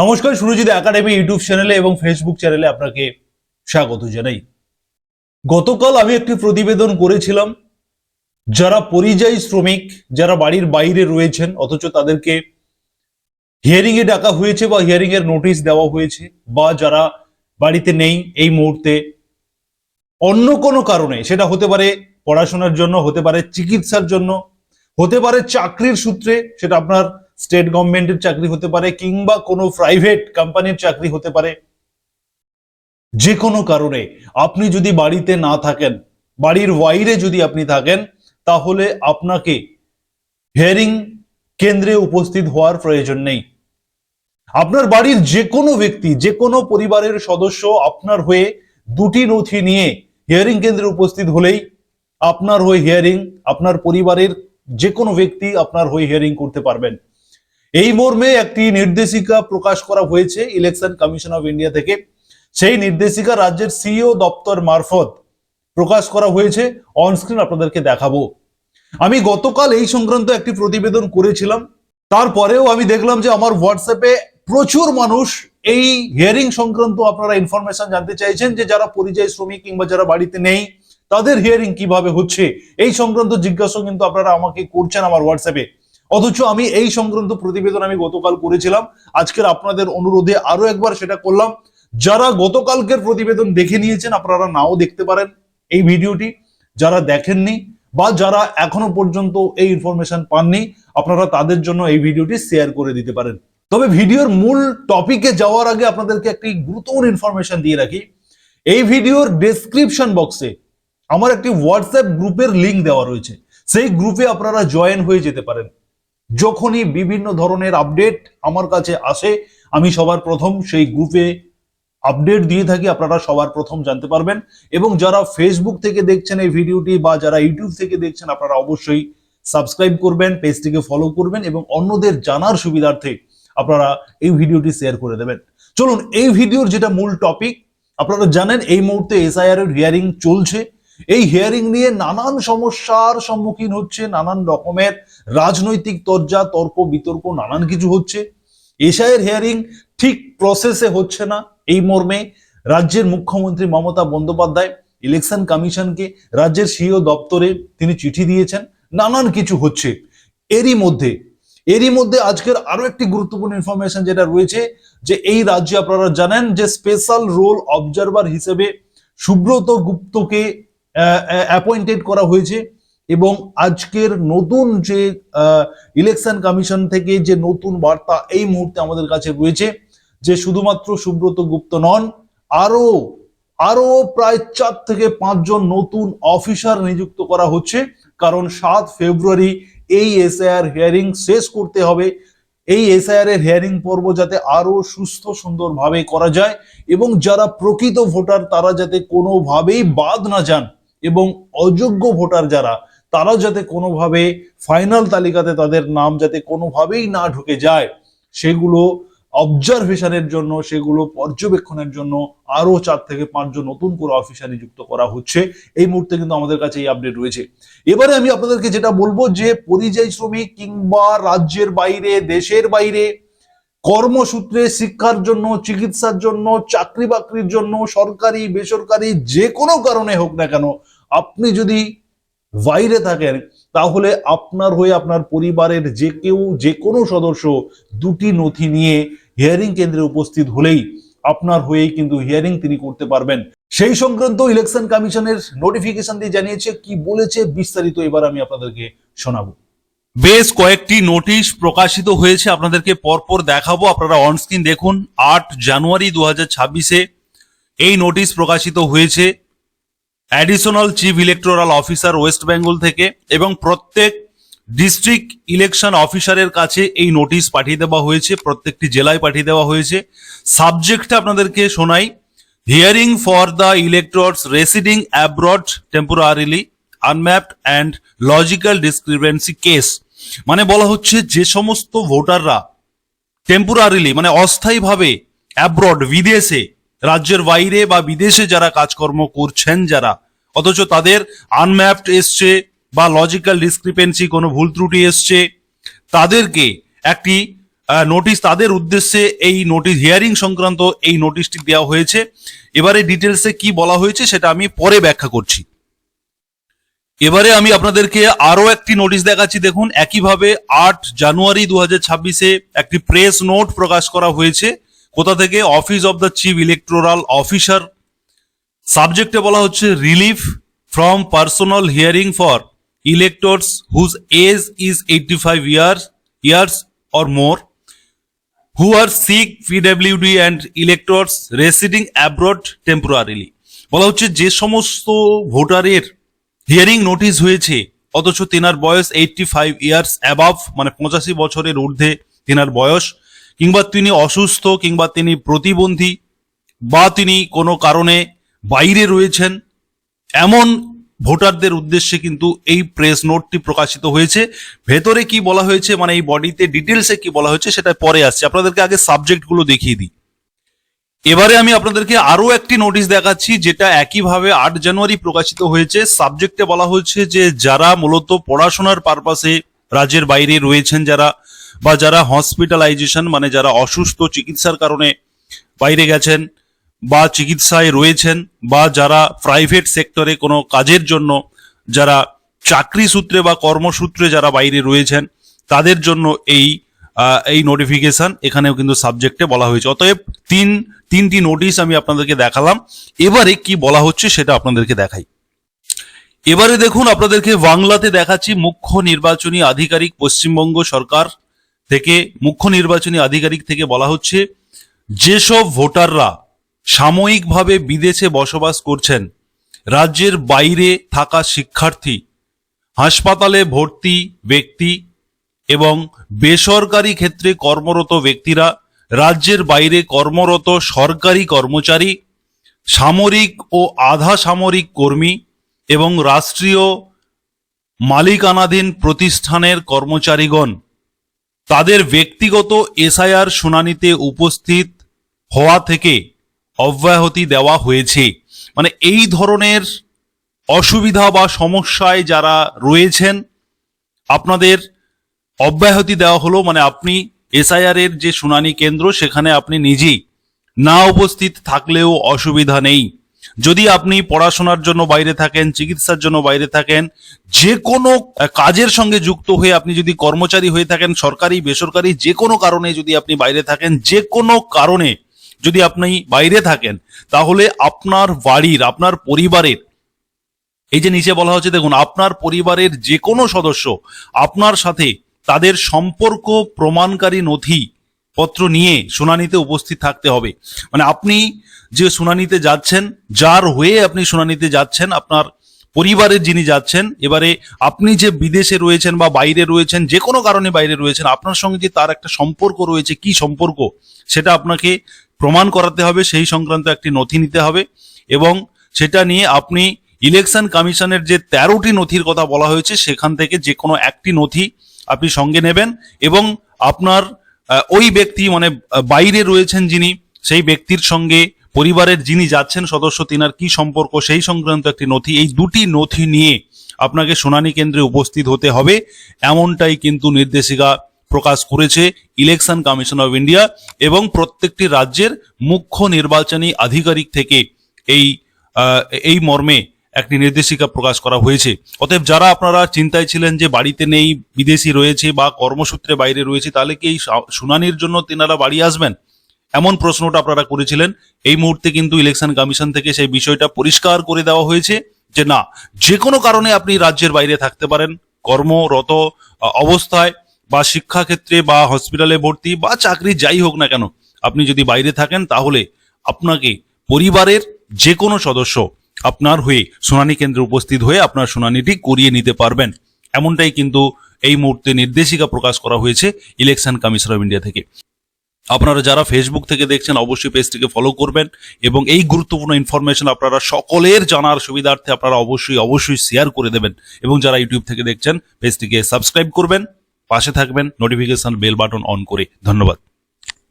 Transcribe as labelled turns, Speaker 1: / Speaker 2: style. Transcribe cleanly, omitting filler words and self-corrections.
Speaker 1: নমস্কার, Surajit academy YouTube চ্যানেলে এবং ফেসবুক চ্যানেলে আপনাকে স্বাগত জানাই। গতকাল আমি একটি প্রতিবেদন করেছিলাম, যারা পরিযায়ী শ্রমিক, যারা বাড়ির বাইরে রয়েছেন অথচ তাদেরকে হিয়ারিং এ ডাকা হয়েছে বা হিয়ারিং এর নোটিশ দেওয়া হয়েছে, বা যারা বাড়িতে নেই এই মুহূর্তে অন্য কোনো কারণে, সেটা হতে পারে পড়াশোনার জন্য, হতে পারে চিকিৎসার জন্য, হতে পারে চাকরির সূত্রে, সেটা আপনার স্টেট গভর্নমেন্টের চাকরি হতে পারে কিংবা কোনো প্রাইভেট কোম্পানির চাকরি হতে পারে। যে কোনো কারণে আপনি যদি বাড়িতে না থাকেন, বাড়ির বাইরে যদি আপনি থাকেন, তাহলে আপনাকে হিয়ারিং কেন্দ্রে উপস্থিত হওয়ার প্রয়োজন নেই। আপনার বাড়ির যে কোনো ব্যক্তি, যে কোনো পরিবারের সদস্য আপনার হয়ে দুটি নথি নিয়ে হিয়ারিং কেন্দ্রে উপস্থিত হলেই আপনার হয়ে হিয়ারিং, আপনার পরিবারের যে কোনো ব্যক্তি আপনার হয়ে হিয়ারিং করতে পারবেন। এই মর্মে একটি নির্দেশিকা প্রকাশ করা হয়েছে ইলেকশন কমিশন অফ ইন্ডিয়া থেকে। সেই নির্দেশিকা রাজ্যের সিইও দপ্তর মারফত প্রকাশ করা হয়েছে। অনস্ক্রিন আপনাদেরকে দেখাবো। আমি গতকাল এই সংক্রান্ত একটি প্রতিবেদন করেছিলাম, তারপরেও আমি দেখলাম যে আমার হোয়াটসঅ্যাপে প্রচুর মানুষ এই হিয়ারিং সংক্রান্ত আপনারা ইনফরমেশন জানতে চাইছেন, যে যারা পরিযায়ী শ্রমিক কিংবা যারা বাড়িতে নেই তাদের হিয়ারিং কিভাবে হচ্ছে, এই সংক্রান্ত জিজ্ঞাসা কিন্তু আপনারা আমাকে করছেন আমার হোয়াটসঅ্যাপে। অথচ আমি এই সংক্রান্ত প্রতিবেদন আমি গতকাল করেছিলাম। আজকের আপনাদের অনুরোধে আরো একবার সেটা করলাম। যারা গতকালকের প্রতিবেদন দেখে নিয়েছেন, আপনারা নাও দেখতে পারেন এই ভিডিওটি। যারা দেখেননি বা যারা এখনো পর্যন্ত এই ইনফরমেশন পাননি, আপনারা তাদের জন্য এই ভিডিওটি শেয়ার করে দিতে পারেন। তবে ভিডিওর মূল টপিকে যাওয়ার আগে আপনাদেরকে একটি গুরুত্বপূর্ণ ইনফরমেশন দিয়ে রাখি। এই ভিডিওর ডেসক্রিপশন বক্সে আমার একটি হোয়াটসঅ্যাপ গ্রুপের লিংক দেওয়া রয়েছে। সেই গ্রুপে আপনারা জয়েন হয়ে যেতে পারেন। যখনই বিভিন্ন ধরনের আপডেট আমার কাছে আসে, আমি সবার প্রথম সেই গ্রুপে আপডেট দিয়ে থাকি, আপনারা সবার প্রথম জানতে পারবেন। এবং যারা ফেসবুক থেকে দেখছেন এই ভিডিওটি বা যারা ইউটিউব থেকে দেখছেন, আপনারা অবশ্যই সাবস্ক্রাইব করবেন, পেজটিকে ফলো করবেন এবং অন্যদের জানার সুবিধার্থে আপনারা এই ভিডিওটি শেয়ার করে দেবেন। চলুন, এই ভিডিওর যেটা মূল টপিক, আপনারা জানেন এই মুহূর্তে এসআইআর এর হিয়ারিং চলছে। এই হিয়ারিং নিয়ে নানান সমস্যার সম্মুখীন হচ্ছে, নানান রকমের রাজনৈতিক তরজা, তর্ক বিতর্ক, নানান কিছু হচ্ছে। এসআইআর হিয়ারিং ঠিক প্রসেসে হচ্ছে না, এই মর্মে রাজ্যের মুখ্যমন্ত্রী মমতা বন্দ্যোপাধ্যায় ইলেকশন কমিশনকে, রাজ্যের সিইও দপ্তরে তিনি চিঠি দিয়েছেন। নানান কিছু হচ্ছে। এরই মধ্যে আজকের আরো একটি গুরুত্বপূর্ণ ইনফরমেশন যেটা রয়েছে, যে এই রাজ্যে আপনারা জানেন যে স্পেশাল রোল অবজারভার হিসেবে সুব্রত গুপ্তকে অ্যাপয়েন্টেড করা হয়েছে। এবং আজকের নতুন যে ইলেকশন কমিশন থেকে যে নতুন বার্তা এই মুহূর্তে আমাদের কাছে রয়েছে, যে শুধুমাত্র সুব্রত গুপ্ত নন, আরো প্রায় 4 থেকে 5 জন নতুন অফিসার নিযুক্ত করা হচ্ছে। কারণ 7 ফেব্রুয়ারি এই এসআইআর হিয়ারিং শেষ করতে হবে। এই এসআইআর এর হিয়ারিং পর্ব যাতে আরো সুস্থ সুন্দরভাবে করা যায় এবং যারা প্রকৃত ভোটার তারা যাতে কোনোভাবেই বাদ না যান, এবং অযোগ্য ভোটার যারা, তারা যাতে কোনোভাবে ফাইনাল তালিকাতে তাদের নাম যাতে কোনোভাবেই না ঢুকে যায়, সেগুলো অবজারভেশনের জন্য, সেগুলো পর্যবেক্ষণের জন্য আরো 4 থেকে 5 জন নতুন করে অফিসার নিযুক্ত করা হচ্ছে। এই মুহূর্তে কিন্তু আমাদের কাছে এই আপডেট রয়েছে। এবারে আমি আপনাদেরকে যেটা বলবো, যে পরিযায়ী শ্রমিক কিংবা রাজ্যের বাইরে, দেশের বাইরে কর্মসূত্রে, শিক্ষার জন্য, চিকিৎসার জন্য, চাকরি বাকরির জন্য, সরকারি বেসরকারি যে কোনো কারণে হোক না কেন, আপনি যদি বাইরে থাকেন, তাহলে আপনার হয়ে আপনার পরিবারের যে কেউ, যে কোনো সদস্য দুটি নথি নিয়ে হিয়ারিং কেন্দ্রে উপস্থিত হলেই আপনার হয়েই কিন্তু হিয়ারিং তিনি করতে পারবেন। সেই সংক্রান্ত ইলেকশন কমিশনের নোটিফিকেশন দিয়ে জানিয়েছে। কি বলেছে বিস্তারিত এবার আমি আপনাদেরকে শোনাবো। বেশ কয়েকটি নোটিশ প্রকাশিত হয়েছে, আপনাদেরকে পরপর দেখাবো। আপনারা অনস্ক্রিন দেখুন। 8 জানুয়ারি 2026-এ এই নোটিশ প্রকাশিত হয়েছে additional chief electoral officer West Bengal থেকে, এবং প্রত্যেক ডিস্ট্রিক্ট ইলেকশন অফিসারের কাছে এই নোটিশ পাঠিয়ে দেওয়া হয়েছে, প্রত্যেকটি জেলায় পাঠিয়ে দেওয়া হয়েছে। সাবজেক্টটা আপনাদেরকে শোনাই, hearing for the electors residing abroad temporarily unmapped and logical discrepancy case. মানে বলা হচ্ছে, যে সমস্ত ভোটাররা টেম্পোরারিলি মানে অস্থায়ীভাবে অ্যাব্রড, বিদেশে, রাজ্যের বাইরে বা বিদেশে যারা কাজকর্ম করছেন যারা, অথচ তাদের আনম্যাপড এসছে বা লজিক্যাল ডিসক্রিপেন্সি কোনো ভুল ত্রুটি এসছে, তাদেরকে একটি নোটিশ, তাদের উদ্দেশ্যে এই নোটিশ হিয়ারিং সংক্রান্ত এই নোটিশটি দেওয়া হয়েছে। এবারে ডিটেলসে কি বলা হয়েছে সেটা আমি পরে ব্যাখ্যা করছি। এবারে আমি আপনাদেরকে আরো একটি নোটিশ দেখাচ্ছি। দেখুন, একইভাবে 8 জানুয়ারি 2026-এ একটি প্রেস নোট প্রকাশ করা হয়েছে। কোথা থেকে? Office of the chief electoral officer. সাবজেক্টে বলা হচ্ছে relief from personal hearing for electors whose age is 85 years or more who are sick, PWD and electors residing abroad temporarily। বলা হচ্ছে যে সমস্ত ভোটারের হিয়ারিং নোটিশ হয়েছে অথচ তেনার বয়স 85 ইয়ার্স অ্যাবাভ, মানে 85 বছরের ঊর্ধ্বে তেনার বয়স, কিংবা তিনি অসুস্থ, কিংবা তিনি প্রতিবন্ধী, বা তিনি কোনো কারণে বাইরে রয়েছেন, এমন ভোটারদের উদ্দেশ্যে কিন্তু এই প্রেস নোটটি প্রকাশিত হয়েছে। ভেতরে কি বলা হয়েছে, মানে এই বডিতে ডিটেলসে কি বলা হয়েছে সেটা পরে আসছে। আপনাদেরকে আগে সাবজেক্টগুলো দেখিয়ে দিই। এবারে আমি আপনাদেরকে আরো একটি নোটিশ দেখাচ্ছি, যেটা একইভাবে 8 জানুয়ারি প্রকাশিত হয়েছে। সাবজেক্টে বলা হচ্ছে যে যারা মূলত পড়াশোনার পারপাসে রাজ্যের বাইরে রয়েছেন, যারা হসপিটালাইজেশন, মানে যারা অসুস্থ, চিকিৎসার কারণে বাইরে গেছেন বা চিকিৎসায় রয়েছেন, বা যারা প্রাইভেট সেক্টরে কোনো কাজের জন্য, যারা চাকরি সূত্রে বা কর্মসূত্রে যারা বাইরে রয়েছেন, তাদের জন্য এই নোটিফিকেশন এখানেও কিন্তু সাবজেক্টে বলা হয়েছে। অতএব তিনটি নোটিশ আমি আপনাদেরকে দেখালাম। এবারে কি বলা হচ্ছে সেটা আপনাদেরকে দেখাই। এবারে দেখুন, আপনাদেরকে বাংলাতে দেখাচ্ছি। মুখ্য নির্বাচনী আধিকারিক, পশ্চিমবঙ্গ সরকার থেকে মুখ্য নির্বাচনী আধিকারিক থেকে বলা হচ্ছে, যেসব ভোটাররা সাময়িকভাবে বিদেশে বসবাস করছেন, রাজ্যের বাইরে থাকা শিক্ষার্থী, হাসপাতালে ভর্তি ব্যক্তি এবং বেসরকারি ক্ষেত্রে কর্মরত ব্যক্তিরা, রাজ্যের বাইরে কর্মরত সরকারি কর্মচারী, সামরিক ও আধা সামরিক কর্মী এবং রাষ্ট্রীয় মালিকানাধীন প্রতিষ্ঠানের কর্মচারীগণ তাদের ব্যক্তিগত এসআইআর শুনানিতে উপস্থিত হওয়া থেকে অব্যাহতি দেওয়া হয়েছে। মানে এই ধরনের অসুবিধা বা সমস্যায় যারা রয়েছেন, আপনাদের অব্যাহতি দেওয়া হলো। মানে আপনি এসআইআর এর যে শুনানি কেন্দ্র, সেখানে আপনি নিজেই না উপস্থিত থাকলেও অসুবিধা নেই। যদি আপনি পড়াশোনার জন্য বাইরে থাকেন, চিকিৎসার জন্য বাইরে থাকেন, যে কোনো কাজের সঙ্গে যুক্ত হয়ে আপনি যদি কর্মচারী হয়ে থাকেন, সরকারি বেসরকারি যে কোনো কারণে যদি আপনি বাইরে থাকেন, যে কোনো কারণে যদি আপনি বাইরে থাকেন, তাহলে আপনার বাড়ির, আপনার পরিবারের, এই যে নিচে বলা হচ্ছে দেখুন, আপনার পরিবারের যে কোনো সদস্য আপনার সাথে তাদের সম্পর্ক প্রমাণকারী নথি পত্র নিয়ে শুনানিতে উপস্থিত থাকতে হবে। মানে আপনি যে শুনানিতে যাচ্ছেন, যার হয়ে আপনি শুনানিতে যাচ্ছেন, আপনার পরিবারের যিনি যাচ্ছেন, এবারে আপনি যে বিদেশে রয়েছেন বা বাইরে রয়েছেন, যে কোনো কারণে বাইরে রয়েছেন, আপনার সঙ্গে যে তার একটা সম্পর্ক রয়েছে, কি সম্পর্ক সেটা আপনাকে প্রমাণ করাতে হবে। সেই সংক্রান্ত একটি নথি নিতে হবে এবং সেটা নিয়ে আপনি ইলেকশন কমিশনের যে 13টি নথির কথা বলা হয়েছে, সেখান থেকে যে কোনো একটি নথি আপনি সঙ্গে নেবেন এবং আপনার ওই ব্যক্তি, মানে বাইরে রয়েছেন যিনি, সেই ব্যক্তির সঙ্গে পরিবারের যিনি যাচ্ছেন সদস্য, তিনার কি সম্পর্ক সেই সংক্রান্ত একটি নথি, এই দুটি নথি নিয়ে আপনাকে শুনানি কেন্দ্রে উপস্থিত হতে হবে। এমনটাই কিন্তু নির্দেশিকা প্রকাশ করেছে ইলেকশন কমিশন অফ ইন্ডিয়া এবং প্রত্যেকটি রাজ্যের মুখ্য নির্বাচনী আধিকারিক থেকে এই মর্মে একটি নির্দেশিকা প্রকাশ করা হয়েছে। অতএব যারা আপনারা চিন্তায় ছিলেন যে বাড়িতে নেই, বিদেশি রয়েছে বা কর্মসূত্রে বাইরে রয়েছে, তাহলে কি এই শুনানির জন্য তেনারা বাড়ি আসবেন, এমন প্রশ্নটা আপনারা করেছিলেন, এই মুহূর্তে কিন্তু ইলেকশন কমিশন থেকে সেই বিষয়টা পরিষ্কার করে দেওয়া হয়েছে যে না, যে কোনো কারণে আপনি রাজ্যের বাইরে থাকতে পারেন, কর্মরত অবস্থায় বা শিক্ষাক্ষেত্রে বা হসপিটালে ভর্তি বা চাকরি যাই হোক না কেন, আপনি যদি বাইরে থাকেন, তাহলে আপনাকে পরিবারের যে কোনো সদস্য আপনার হয়ে শুনানি কেন্দ্রে উপস্থিত হয়ে আপনার শুনানিটি করিয়ে নিতে পারবেন। এমনটাই কিন্তু এই মুহূর্তে নির্দেশিকা প্রকাশ করা হয়েছে ইলেকশন কমিশন অফ ইন্ডিয়া থেকে। আপনারা যারা ফেসবুক থেকে দেখছেন, অবশ্যই পেজটিকে ফলো করবেন এবং এই গুরুত্বপূর্ণ ইনফরমেশন আপনারা সকলের জানার সুবিধার্থে আপনারা অবশ্যই শেয়ার করে দেবেন এবং যারা ইউটিউব থেকে দেখছেন, পেজটিকে সাবস্ক্রাইব করবেন, পাশে থাকবেন নোটিফিকেশন বেল বাটন অন করে। ধন্যবাদ।